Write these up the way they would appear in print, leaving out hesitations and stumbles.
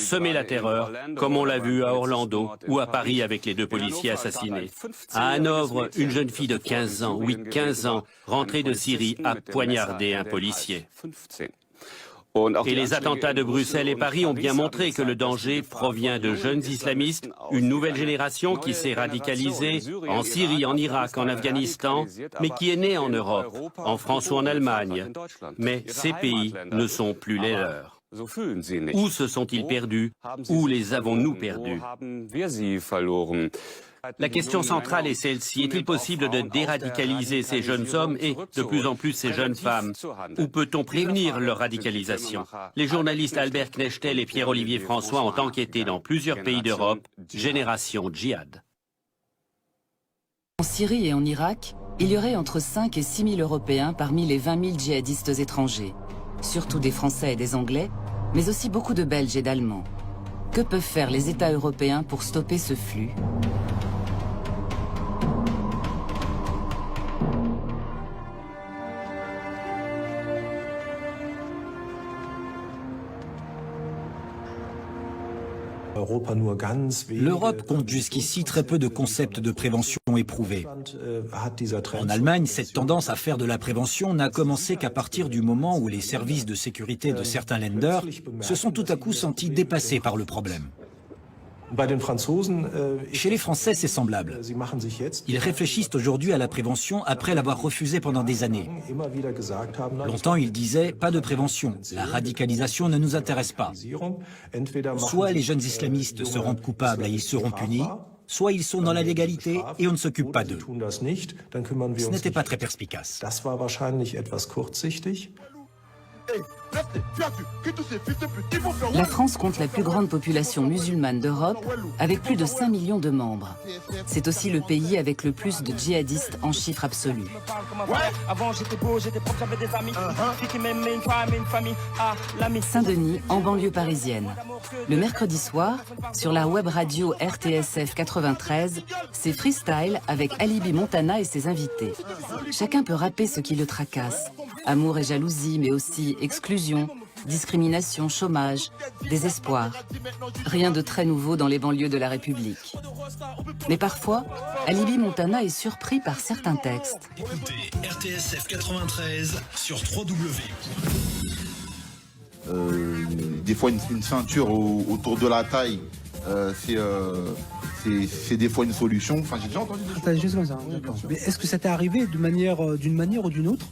semer la terreur, comme on l'a vu à Orlando ou à Paris avec les 2 policiers assassinés. À Hanovre, une jeune fille de 15 ans, oui 15 ans, rentrée de Syrie, a poignardé un policier. Et les attentats de Bruxelles et Paris ont bien montré que le danger provient de jeunes islamistes, une nouvelle génération qui s'est radicalisée en Syrie, en Irak, en Afghanistan, mais qui est née en Europe, en France ou en Allemagne. Mais ces pays ne sont plus les leurs. Où se sont-ils perdus? Où les avons-nous perdus? La question centrale est celle-ci. Est-il possible de déradicaliser ces jeunes hommes et, de plus en plus, ces jeunes femmes? Ou peut-on prévenir leur radicalisation? Les journalistes Albert Knechtel et Pierre-Olivier François ont enquêté dans plusieurs pays d'Europe. Génération Djihad. En Syrie et en Irak, il y aurait entre 5 et 6 000 Européens parmi les 20 000 djihadistes étrangers. Surtout des Français et des Anglais, mais aussi beaucoup de Belges et d'Allemands. Que peuvent faire les États européens pour stopper ce flux ? L'Europe compte jusqu'ici très peu de concepts de prévention éprouvés. En Allemagne, cette tendance à faire de la prévention n'a commencé qu'à partir du moment où les services de sécurité de certains Länder se sont tout à coup sentis dépassés par le problème. Chez les Français, c'est semblable. Ils réfléchissent aujourd'hui à la prévention après l'avoir refusée pendant des années. Longtemps, ils disaient « pas de prévention, la radicalisation ne nous intéresse pas ». Soit les jeunes islamistes se rendent coupables et ils seront punis, soit ils sont dans la légalité et on ne s'occupe pas d'eux. Ce n'était pas très perspicace. La France compte la plus grande population musulmane d'Europe, avec plus de 5 millions de membres. C'est aussi le pays avec le plus de djihadistes en chiffre absolu. Saint-Denis, en banlieue parisienne. Le mercredi soir, sur la web radio RTSF 93, c'est freestyle avec Alibi Montana et ses invités. Chacun peut rapper ce qui le tracasse. Amour et jalousie, mais aussi exclusion, discrimination, chômage, désespoir. Rien de très nouveau dans les banlieues de la République. Mais parfois, Alibi Montana est surpris par certains textes. Écoutez RTSF 93 sur 3W. Des fois une ceinture autour de la taille, c'est des fois une solution. Enfin, j'ai déjà entendu des choses comme ça. D'accord. Mais est-ce que ça t'est arrivé d'une manière ou d'une autre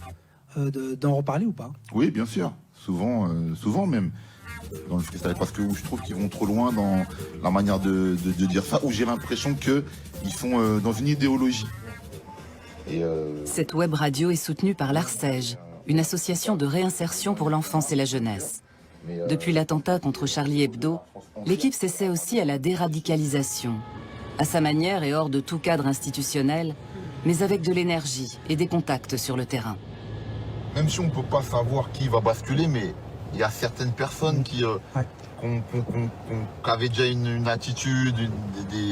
d'en reparler ou pas? Oui, bien sûr. Souvent même. Dans le freestyle, parce que je trouve qu'ils vont trop loin dans la manière de dire ça, où j'ai l'impression qu'ils sont dans une idéologie. Cette web radio est soutenue par l'ARCEJ, une association de réinsertion pour l'enfance et la jeunesse. Depuis l'attentat contre Charlie Hebdo, l'équipe s'essaie aussi à la déradicalisation, à sa manière et hors de tout cadre institutionnel, mais avec de l'énergie et des contacts sur le terrain. Même si on ne peut pas savoir qui va basculer, mais il y a certaines personnes qui avaient déjà une attitude,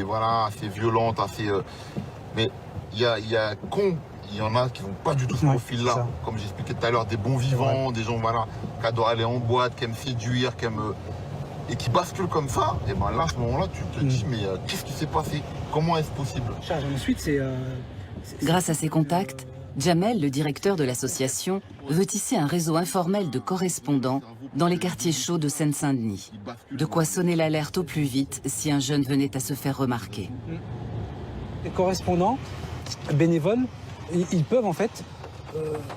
voilà, assez violente, assez. Mais il y en a qui n'ont pas du tout ce profil-là. Comme j'expliquais tout à l'heure, des bons vivants, des gens voilà, qui adorent aller en boîte, qui aiment séduire, et qui basculent comme ça. Et ben là, à ce moment-là, tu te dis, mais qu'est-ce qui s'est passé? Comment est-ce possible? Ensuite, grâce à ces contacts, Jamel, le directeur de l'association, veut tisser un réseau informel de correspondants dans les quartiers chauds de Seine-Saint-Denis. De quoi sonner l'alerte au plus vite si un jeune venait à se faire remarquer. Les correspondants, bénévoles, ils peuvent en fait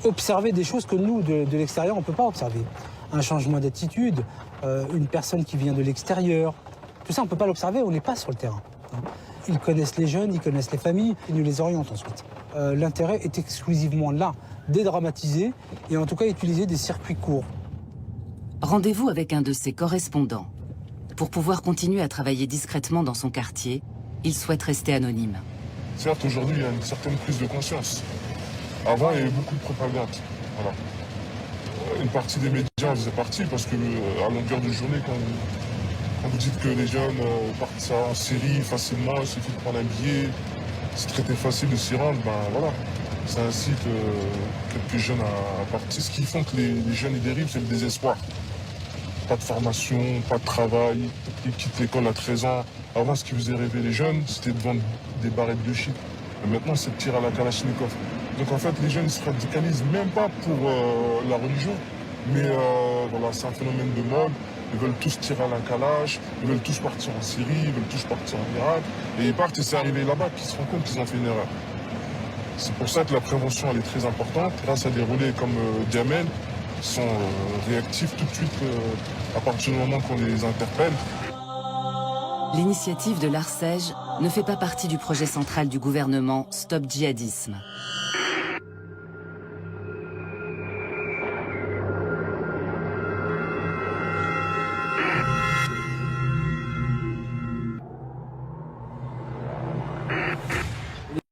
observer des choses que nous, de l'extérieur, on ne peut pas observer. Un changement d'attitude, une personne qui vient de l'extérieur. Tout ça, on ne peut pas l'observer, on n'est pas sur le terrain. Ils connaissent les jeunes, ils connaissent les familles, ils nous les orientent ensuite. L'intérêt est exclusivement là, dédramatiser et en tout cas utiliser des circuits courts. Rendez-vous avec un de ses correspondants. Pour pouvoir continuer à travailler discrètement dans son quartier, il souhaite rester anonyme. Certes, aujourd'hui, il y a une certaine prise de conscience. Avant, il y avait beaucoup de propagande. Voilà. Une partie des médias en faisait partie parce que à longueur de journée, quand vous dites que les jeunes partent en Syrie facilement, il suffit de prendre un billet, c'est très facile de s'y rendre, ben voilà. Ça incite quelques jeunes à partir. Ce qui font que les jeunes y dérivent, c'est le désespoir. pas de formation, pas de travail, ils quittent l'école à 13 ans. Avant, ce qui faisait rêver les jeunes, c'était de vendre des barrettes de shit. Mais maintenant, c'est de tirer à la Kalachnikov. Donc en fait, les jeunes se radicalisent même pas pour la religion, mais voilà, c'est un phénomène de mode. Ils veulent tous tirer à la Kalash, ils veulent tous partir en Syrie, ils veulent tous partir en Irak. Et ils partent et c'est arrivé là-bas qu'ils se rendent compte qu'ils ont fait une erreur. C'est pour ça que la prévention, elle est très importante. Grâce à des relais comme Diamel, qui sont réactifs tout de suite à partir du moment qu'on les interpelle. L'initiative de l'Arsège ne fait pas partie du projet central du gouvernement Stop Djihadisme.